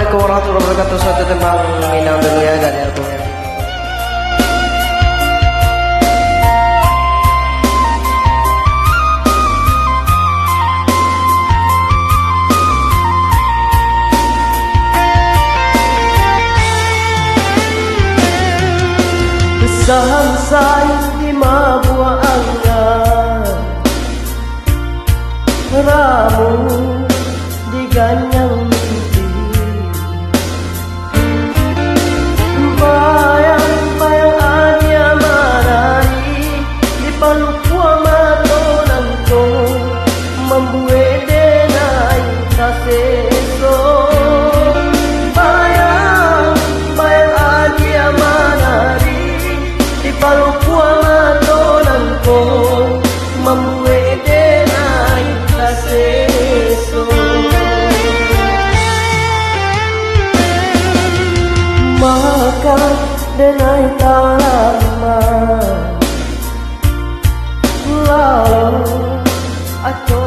Assalamualaikum warahmatullahi wabarakatuh. Satu tembang Minang dulu ya dari albumnya. Saham sayang di mabua anggar, ramu diganyang mimpi, bayang-bayang anya marari di palukua matonangko, membuat denai kaseso. Bayang-bayang anya marari palukua matonangko, membuat denai kaseso. Maka denai talama, lalu aku